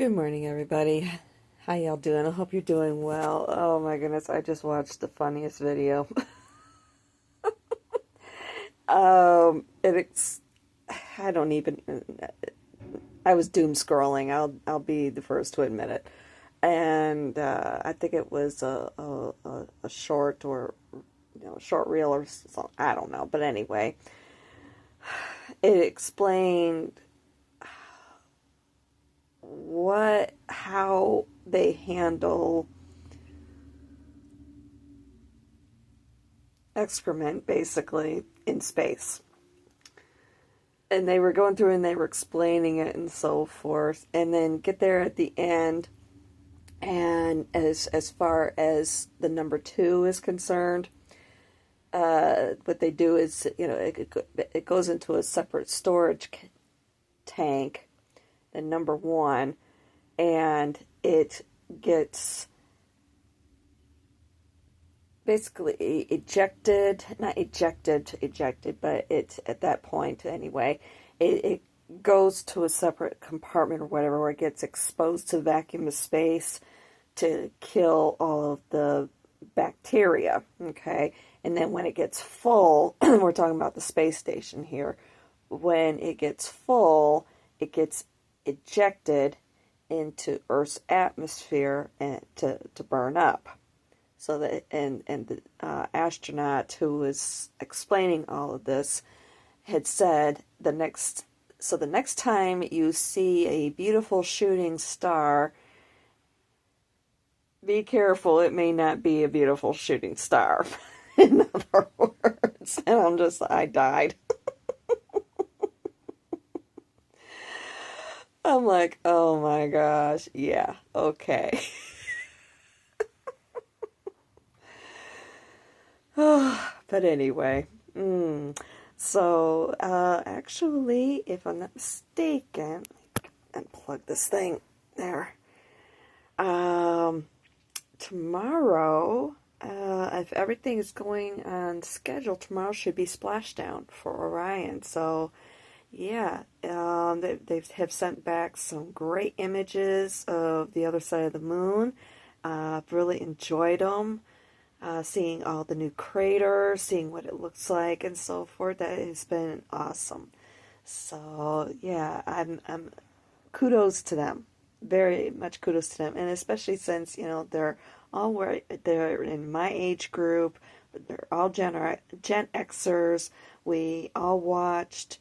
Good morning, everybody. How y'all doing? I hope you're doing well. Oh my goodness, I just watched the funniest video. It's I don't even I was doom scrolling. I'll be the first to admit it. And I think it was a short or short reel or something. I don't know, but anyway, it explained how they handle excrement basically in space. And they were going through and they were explaining it and so forth, and then get there at the end, and as far as the number two is concerned, what they do is, it goes into a separate storage tank, the number one, and it gets basically ejected, but it's at that point anyway, it goes to a separate compartment or whatever, where it gets exposed to vacuum of space to kill all of the bacteria, okay? And then when it gets full, we're talking about the space station here, when it gets full, it gets ejected into Earth's atmosphere and to burn up. So that and the astronaut who was explaining all of this had said the next time you see a beautiful shooting star, be careful, it may not be a beautiful shooting star. In other words, and I died. I'm like, oh my gosh, yeah, okay. But anyway, so actually, if I'm not mistaken, unplug this thing there. Tomorrow, if everything is going on schedule, tomorrow should be splashdown for Orion. So, yeah, they have sent back some great images of the other side of the moon. I've really enjoyed them. Seeing all the new craters, seeing what it looks like, and so forth. That has been awesome. So yeah, I'm kudos to them, very much kudos to them, and especially since they're they're in my age group, but they're all Gen Xers. We all watched,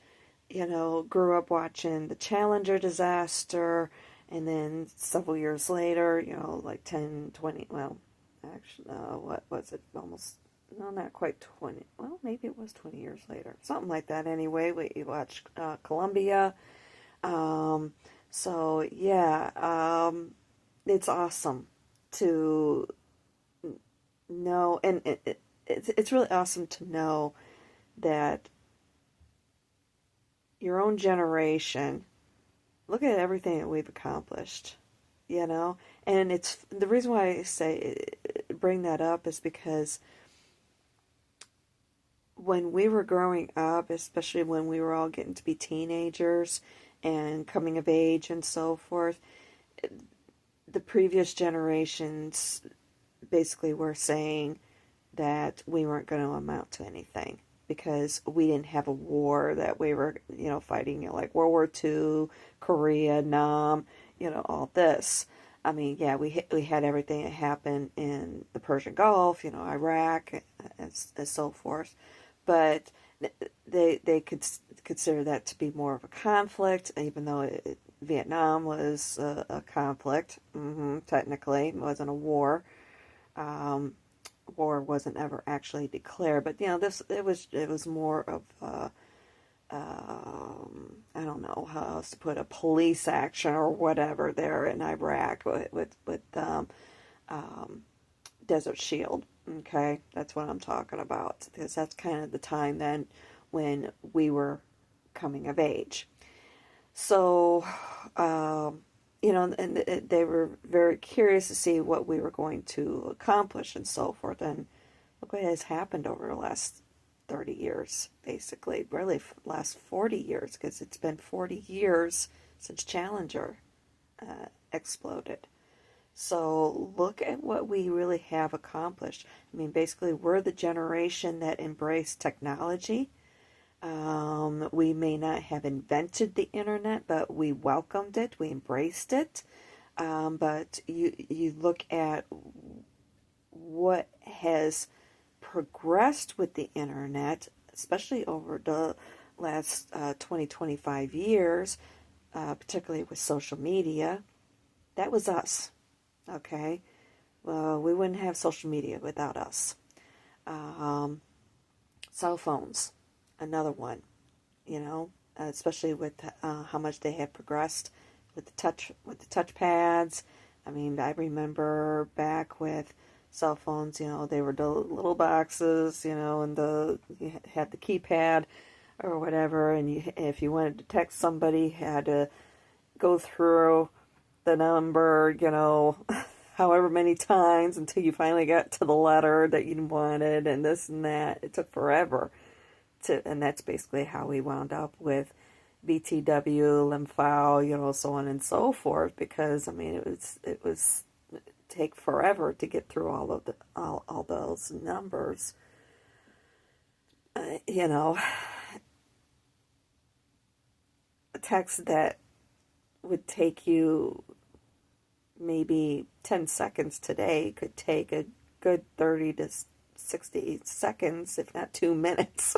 grew up watching the Challenger disaster, and then several years later, like 10, 20, well. Actually, what was it? Almost, no, not quite 20. Well, maybe it was 20 years later. Something like that anyway. We watched Columbia. So, yeah, it's awesome to know. And it's really awesome to know that your own generation, look at everything that we've accomplished, And it's the reason why I say bring that up is because when we were growing up, especially when we were all getting to be teenagers and coming of age and so forth, the previous generations basically were saying that we weren't going to amount to anything because we didn't have a war that we were, fighting, like World War II, Korea, Nam, all this. I mean, yeah, we had everything that happened in the Persian Gulf, Iraq, and so forth, but they could consider that to be more of a conflict, even though Vietnam was a conflict. Technically, it wasn't a war. War wasn't ever actually declared, but it was more of I don't know how else to put a police action or whatever there in Iraq with Desert Shield. Okay, that's what I'm talking about, because that's kind of the time then when we were coming of age. So, and they were very curious to see what we were going to accomplish and so forth. And look what has happened over the last 30 years, basically, really last 40 years, because it's been 40 years since Challenger. exploded. So look at what we really have accomplished. I mean, basically, we're the generation that embraced technology. We may not have invented the internet, but we welcomed it, we embraced it. But you look at what has progressed with the internet, especially over the last 20, 25 years, particularly with social media. That was us, okay? Well, we wouldn't have social media without us. Um, Cell phones, another one, especially with how much they have progressed with the touch pads. I mean, I remember back with cell phones, they were the little boxes, and you had the keypad or whatever, and if you wanted to text somebody, you had to go through the number, however many times until you finally got to the letter that you wanted, and this and that. It took forever and that's basically how we wound up with BTW, Limfao, so on and so forth. Because I mean, it was take forever to get through all those numbers. A text that would take you maybe 10 seconds today could take a good 30 to 60 seconds, if not 2 minutes,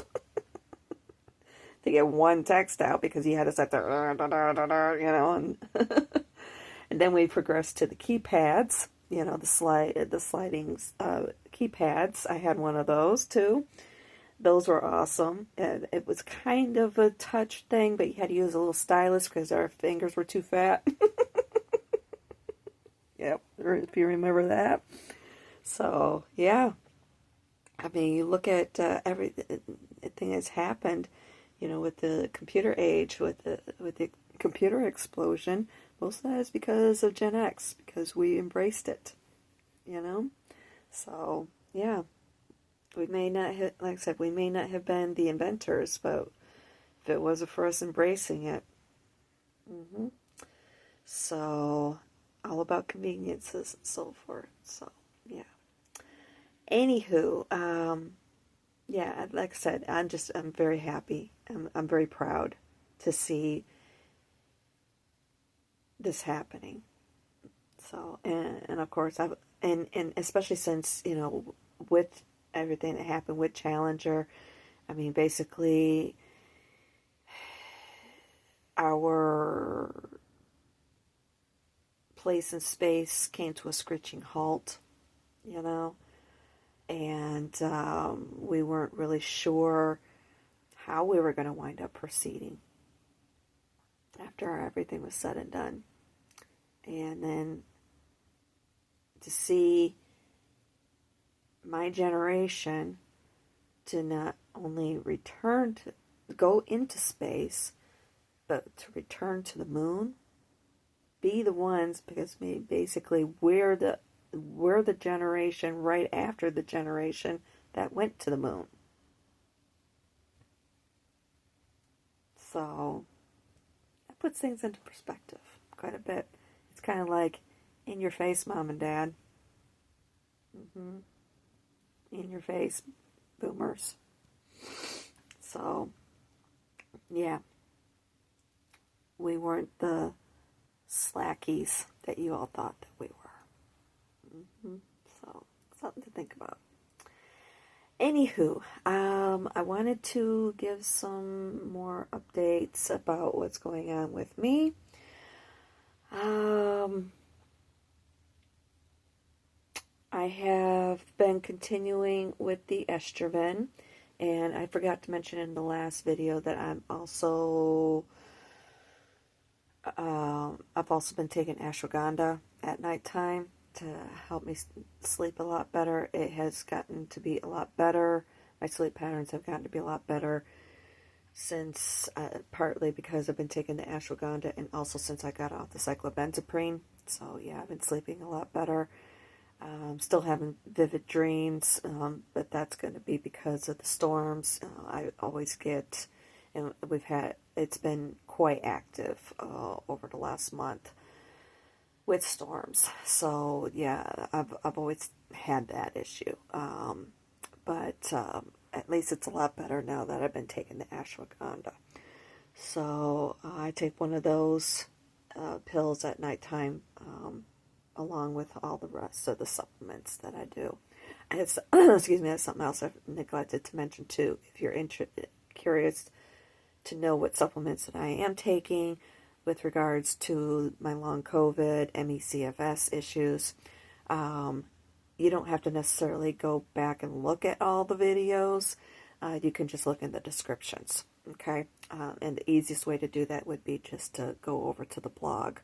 to get one text out because you had to set there, and and then we progressed to the keypads, the sliding keypads. I had one of those too. Those were awesome. And it was kind of a touch thing, but you had to use a little stylus because our fingers were too fat. Yep, if you remember that. So, yeah. I mean, you look at everything that's happened, with the computer age, with the computer explosion. Most of that is because of Gen X, because we embraced it, So, yeah. We may not have, like I said, we may not have been the inventors, but if it wasn't for us embracing it. hmm So, all about conveniences and so forth. So, yeah. Anywho, yeah, like I said, I'm very happy. I'm very proud to see this happening. So, and of course, and especially since, with everything that happened with Challenger, I mean, basically, our place and space came to a screeching halt, and we weren't really sure how we were going to wind up proceeding after everything was said and done. And then to see my generation to not only go into space, but to return to the moon, be the ones, because basically we're the generation right after the generation that went to the moon. So that puts things into perspective quite a bit. It's kind of like in your face, mom and dad. In your face, boomers. So, yeah. We weren't the slackies that you all thought that we were. So, something to think about. Anywho, I wanted to give some more updates about what's going on with me. I have been continuing with the estrogen, and I forgot to mention in the last video that I've also been taking ashwagandha at nighttime to help me sleep a lot better. It has gotten to be a lot better. My sleep patterns have gotten to be a lot better since, partly because I've been taking the ashwagandha, and also since I got off the cyclobenzaprine. So yeah, I've been sleeping a lot better. Still having vivid dreams, but that's going to be because of the storms. I always get, and it's been quite active over the last month. with storms. So yeah, I've always had that issue. But at least it's a lot better now that I've been taking the ashwagandha. So I take one of those pills at nighttime, along with all the rest of the supplements that I do. And it's, excuse me, that's something else I've neglected to mention too. If you're curious to know what supplements that I am taking with regards to my long COVID, ME/CFS issues, you don't have to necessarily go back and look at all the videos. You can just look in the descriptions, okay? And the easiest way to do that would be just to go over to the blog,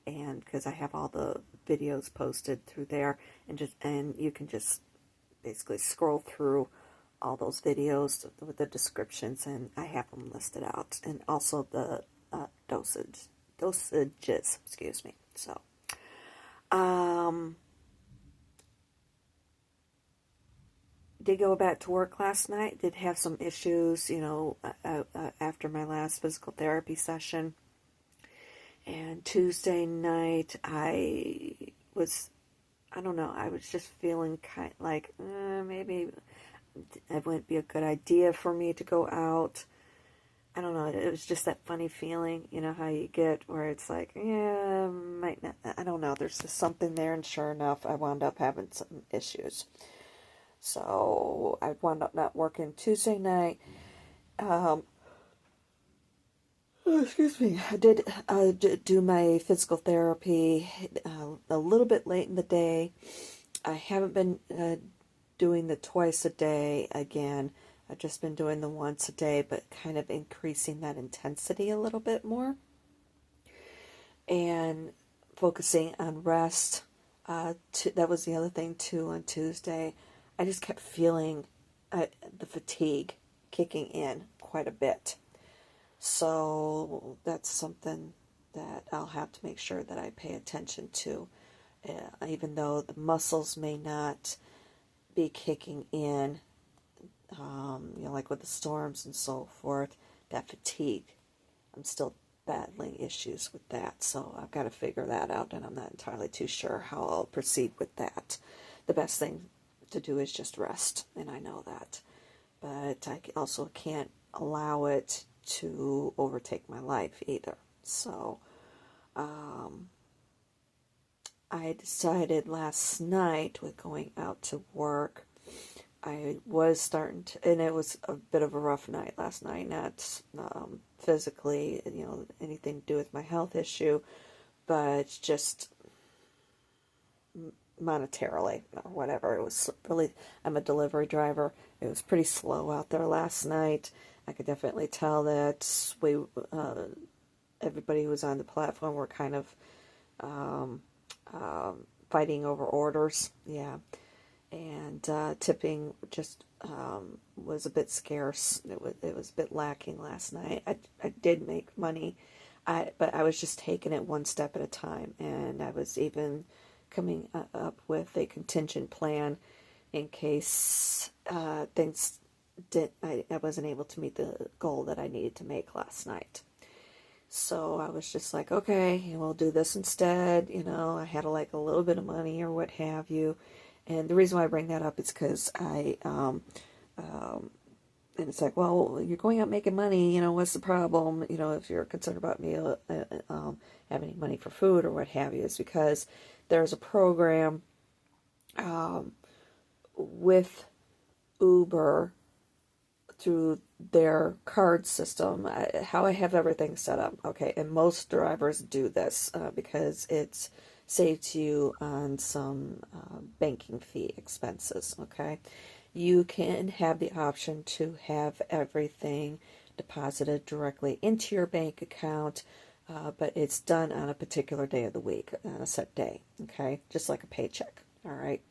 and because I have all the videos posted through there, and you can just basically scroll through all those videos with the descriptions, and I have them listed out, and also the dosages, excuse me. So, did go back to work last night. Did have some issues, after my last physical therapy session. And Tuesday night, I don't know, I was just feeling kind of like, maybe it wouldn't be a good idea for me to go out. I don't know, it was just that funny feeling, how you get where it's like, yeah, might not, I don't know, there's just something there, and sure enough, I wound up having some issues. So I wound up not working Tuesday night. Excuse me. I did do my physical therapy a little bit late in the day. I haven't been doing the twice a day again. I've just been doing the once a day, but kind of increasing that intensity a little bit more. And focusing on rest. That was the other thing, too, on Tuesday. I just kept feeling the fatigue kicking in quite a bit. So that's something that I'll have to make sure that I pay attention to. Even though the muscles may not be kicking in, like with the storms and so forth, that fatigue, I'm still battling issues with that. So I've got to figure that out, and I'm not entirely too sure how I'll proceed with that. The best thing to do is just rest, and I know that. But I also can't allow it to overtake my life either. So I decided last night with going out to work, I was starting to, and it was a bit of a rough night last night, not physically, anything to do with my health issue, but just monetarily or whatever. It was really, I'm a delivery driver. It was pretty slow out there last night. I could definitely tell that everybody who was on the platform were kind of fighting over orders. Yeah. And tipping just was a bit scarce. It was a bit lacking last night. I did make money, but I was just taking it one step at a time. And I was even coming up with a contingent plan in case things I wasn't able to meet the goal that I needed to make last night. So I was just like, okay, we'll do this instead. I had a little bit of money or what have you. And the reason why I bring that up is because and it's like, well, you're going out making money, what's the problem? If you're concerned about me having any money for food or what have you, is because there's a program with Uber through their card system, how I have everything set up. Okay, and most drivers do this because it's saves you on some banking fee expenses. Okay, you can have the option to have everything deposited directly into your bank account, but it's done on a particular day of the week, on a set day. Okay, just like a paycheck. All right.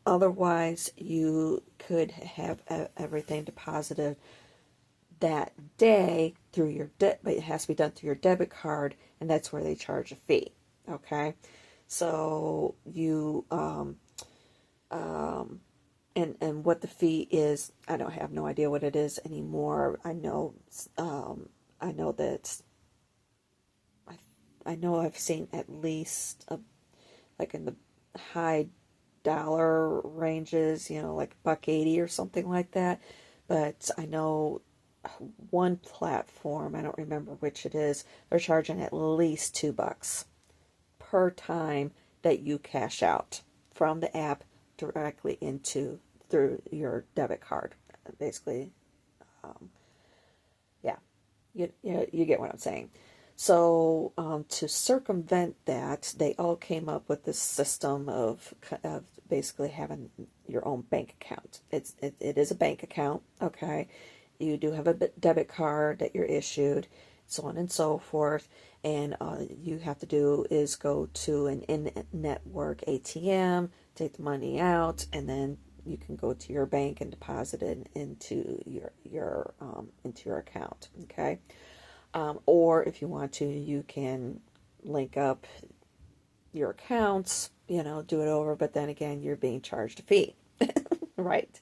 Otherwise, you could have everything deposited that day through your but it has to be done through your debit card, and that's where they charge a fee. Okay, so you and what the fee is, I don't have no idea what it is anymore. I know that I know I've seen at least like in the high dollar ranges, like $1.80 or something like that. But I know one platform, I don't remember which it is, they're charging at least $2 per time that you cash out from the app directly into through your debit card. Basically, yeah, you get what I'm saying. So to circumvent that, they all came up with this system of basically having your own bank account. It is a bank account, okay? You do have a debit card that you're issued, so on and so forth. And you have to do is go to an in-network ATM, take the money out, and then you can go to your bank and deposit it into your account. Okay. Or if you want to, you can link up your accounts, do it over, but then again, you're being charged a fee, right?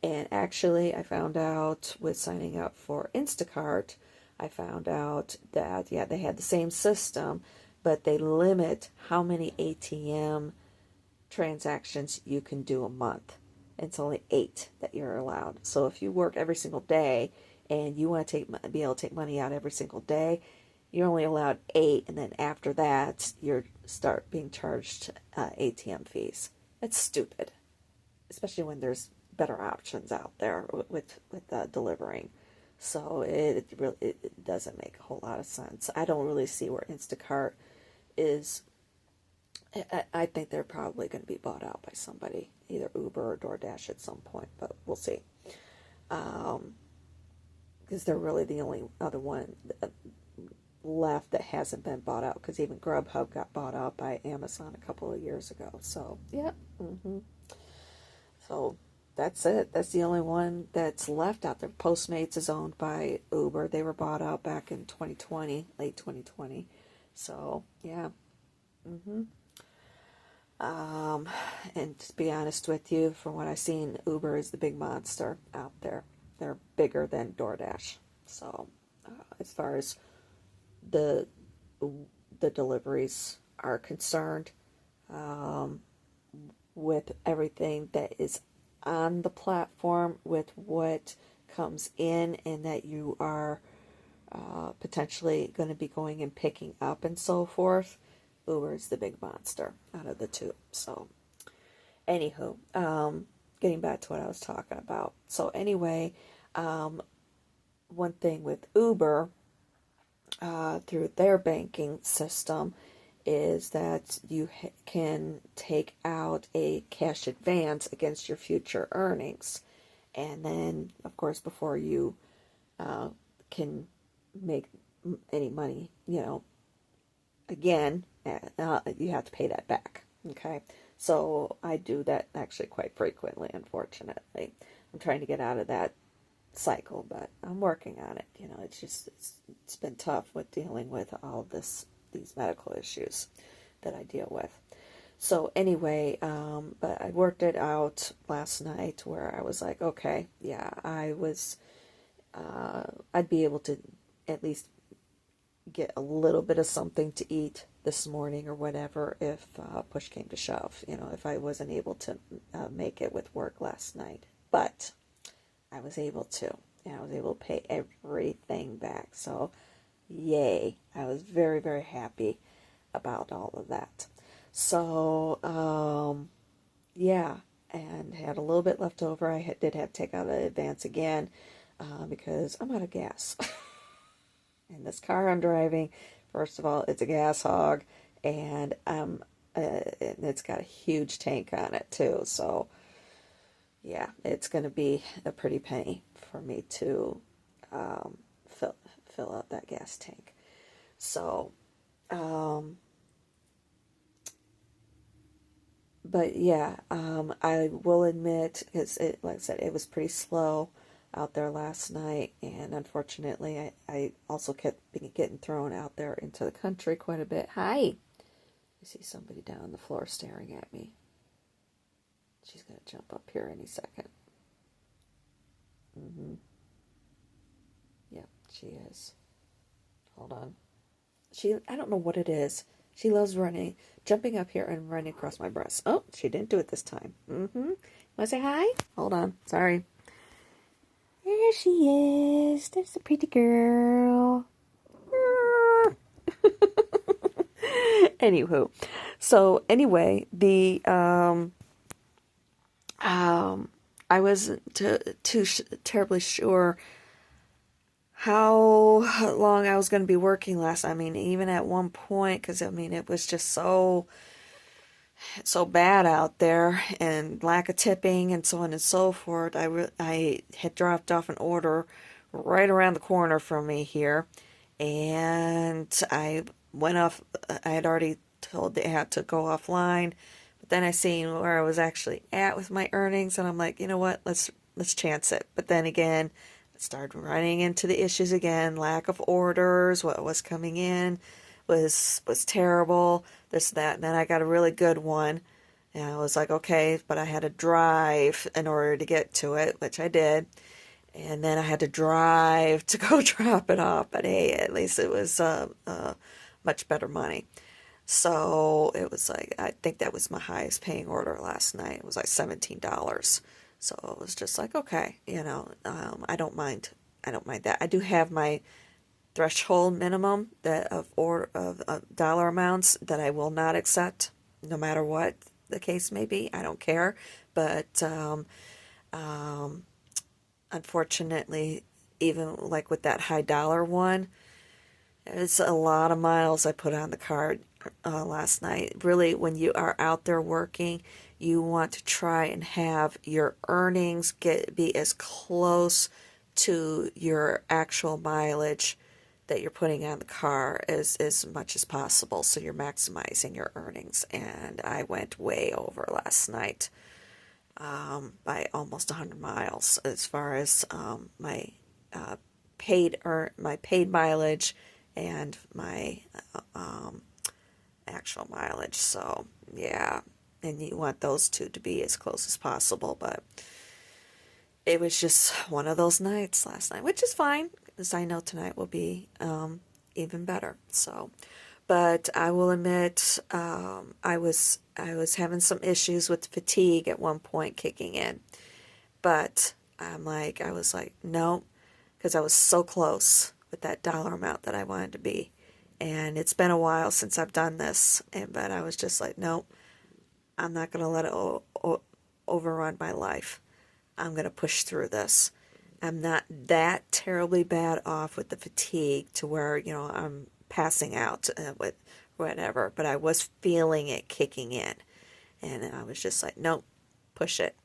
And actually, I found out with signing up for Instacart, I found out that, yeah, they had the same system, but they limit how many ATM transactions you can do a month. It's only 8 that you're allowed. So if you work every single day and you want to be able to take money out every single day, you're only allowed 8, and then after that, you start being charged ATM fees. It's stupid, especially when there's better options out there with delivering. So it doesn't make a whole lot of sense. I don't really see where Instacart is. I think they're probably going to be bought out by somebody, either Uber or DoorDash at some point, but we'll see. Because they're really the only other one left that hasn't been bought out, because even Grubhub got bought out by Amazon a couple of years ago. So, yeah. So, that's it. That's the only one that's left out there. Postmates is owned by Uber. They were bought out back in 2020, late 2020. So, yeah. And to be honest with you, from what I've seen, Uber is the big monster out there. They're bigger than DoorDash. So, as far as the deliveries are concerned, with everything that is on the platform, with what comes in, and that you are potentially going to be going and picking up and so forth, Uber is the big monster out of the two. So, anywho, getting back to what I was talking about. So, anyway, one thing with Uber, through their banking system, is that you can take out a cash advance against your future earnings. And then, of course, before you can make any money, again, you have to pay that back. Okay, so I do that actually quite frequently. Unfortunately, I'm trying to get out of that cycle, but I'm working on it. It's been tough with dealing with all of these medical issues that I deal with. So anyway, but I worked it out last night where I was like, okay, yeah, I'd be able to at least get a little bit of something to eat this morning or whatever if push came to shove, if I wasn't able to make it with work last night. But I was able to, and I was able to pay everything back. So, yay. I was very, very happy about all of that. So, yeah, and had a little bit left over. I did have to take out an advance again because I'm out of gas. And this car I'm driving, first of all, it's a gas hog, and it's got a huge tank on it too. So, yeah, it's going to be a pretty penny for me to fill out that gas tank. So, but yeah, I will admit, like I said, it was pretty slow out there last night, and unfortunately, I also kept getting thrown out there into the country quite a bit. Hi! I see somebody down on the floor staring at me. She's going to jump up here any second. Yep, she is. Hold on. I don't know what it is. She loves running, jumping up here and running across my breast. Oh, she didn't do it this time. Mm-hmm. Want to say hi? Hold on. Sorry. There she is. There's the pretty girl. Anywho, so anyway, I wasn't terribly sure how long I was going to be working last. I mean, even at one point, because I mean, it was just so bad out there, and lack of tipping and so on and so forth. I had dropped off an order right around the corner from me here, and I went off. I had already told they had to go offline, but then I seen where I was actually at with my earnings, and I'm like, you know what? Let's chance it. But then again, I started running into the issues again. Lack of orders. What was coming in was terrible. This, that, and then I got a really good one. And I was like, okay, but I had to drive in order to get to it, which I did. And then I had to drive to go drop it off. But hey, at least it was much better money. So it was like, I think that was my highest paying order last night. It was like $17. So it was just like, okay, I don't mind. I don't mind that. I do have my threshold minimum of dollar amounts that I will not accept, no matter what the case may be. I don't care, but um, unfortunately, even like with that high dollar one, it's a lot of miles I put on the card last night. Really, when you are out there working, you want to try and have your earnings be as close to your actual mileage that you're putting on the car as much as possible, so you're maximizing your earnings. And I went way over last night by almost 100 miles as far as uh, my paid mileage and my actual mileage. So yeah, and you want those two to be as close as possible, but it was just one of those nights last night, which is fine, because I know tonight will be even better. So, but I will admit, I was having some issues with fatigue at one point kicking in, but I was like, no, because I was so close with that dollar amount that I wanted to be, and it's been a while since I've done this, but I was just like, no, I'm not gonna let it overrun my life. I'm going to push through this. I'm not that terribly bad off with the fatigue to where, I'm passing out with whatever, but I was feeling it kicking in. And I was just like, nope, push it.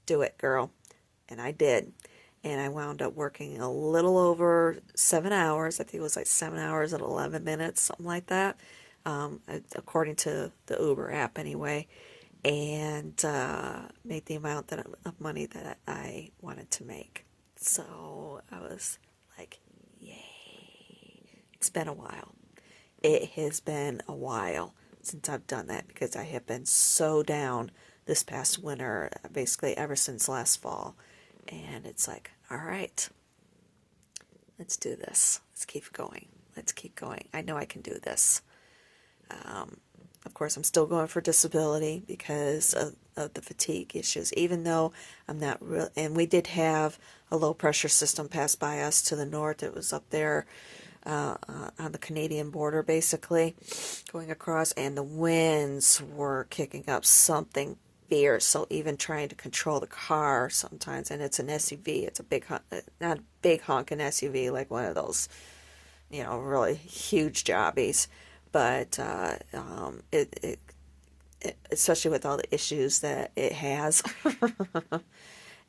Do it, girl. And I did. And I wound up working a little over 7 hours. I think it was like 7 hours and 11 minutes, something like that, according to the Uber app anyway, and made the amount of money that I wanted to make. So I was like, yay. It's been a while. It has been a while since I've done that, because I have been so down this past winter, basically ever since last fall. And it's like, all right, let's do this. Let's keep going. Let's keep going. I know I can do this. Of course, I'm still going for disability because of the fatigue issues, even though I'm not real. And we did have a low pressure system pass by us to the north. It was up there on the Canadian border, basically, going across, and the winds were kicking up something fierce. So even trying to control the car sometimes, and it's an SUV. It's a big, not a big honking SUV like one of those, really huge jobbies. But it especially with all the issues that it has,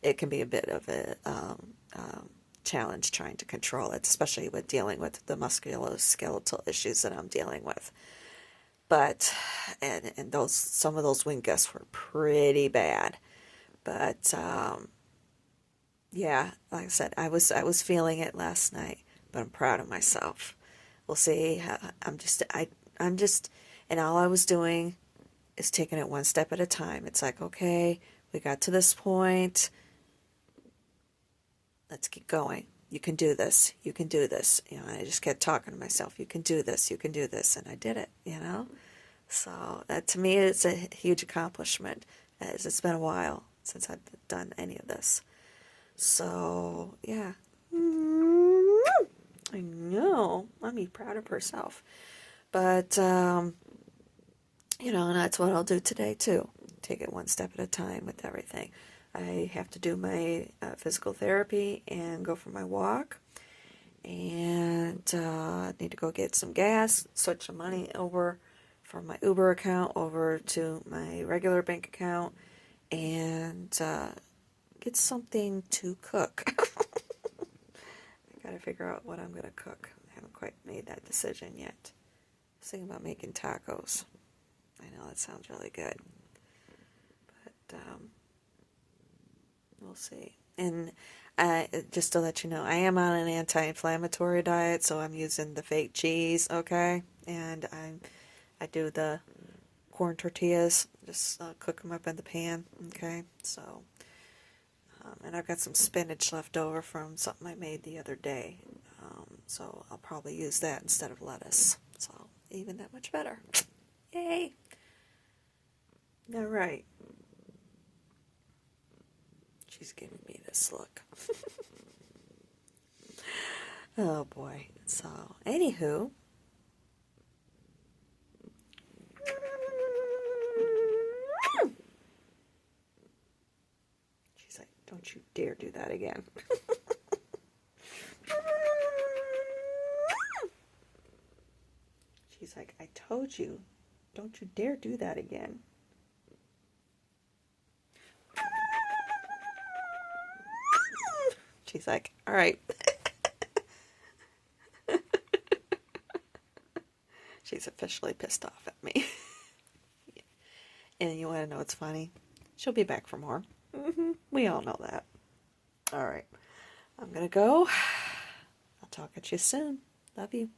it can be a bit of a challenge trying to control it, especially with dealing with the musculoskeletal issues that I'm dealing with. But and some of those wind gusts were pretty bad. But yeah, like I said, I was feeling it last night, but I'm proud of myself. We'll see. I'm just, and all I was doing is taking it one step at a time. It's like, okay, we got to this point. Let's keep going. you can do this, you can do this. You know, and I just kept talking to myself, you can do this, you can do this, and I did it, you know. So that to me is a huge accomplishment, as it's been a while since I've done any of this. So yeah, I know, Mommy proud of herself, but you know, and that's what I'll do today too. Take it one step at a time with everything. I have to do my physical therapy and go for my walk. And I need to go get some gas, switch some money over from my Uber account over to my regular bank account, and get something to cook. I gotta figure out what I'm gonna cook. I haven't quite made that decision yet. I was thinking about making tacos. I know that sounds really good, but we'll see. And just to let you know, I am on an anti-inflammatory diet, so I'm using the fake cheese, okay? And I do the corn tortillas, just cook them up in the pan, okay? So, and I've got some spinach left over from something I made the other day, so I'll probably use that instead of lettuce. So, even that much better. Yay! All right. She's giving me this look. Oh boy. So, anywho. She's like, don't you dare do that again. She's like, I told you, don't you dare do that again. She's like, all right. She's officially pissed off at me. And you want to know what's funny? She'll be back for more. We all know that. All right. I'm going to go. I'll talk at you soon. Love you.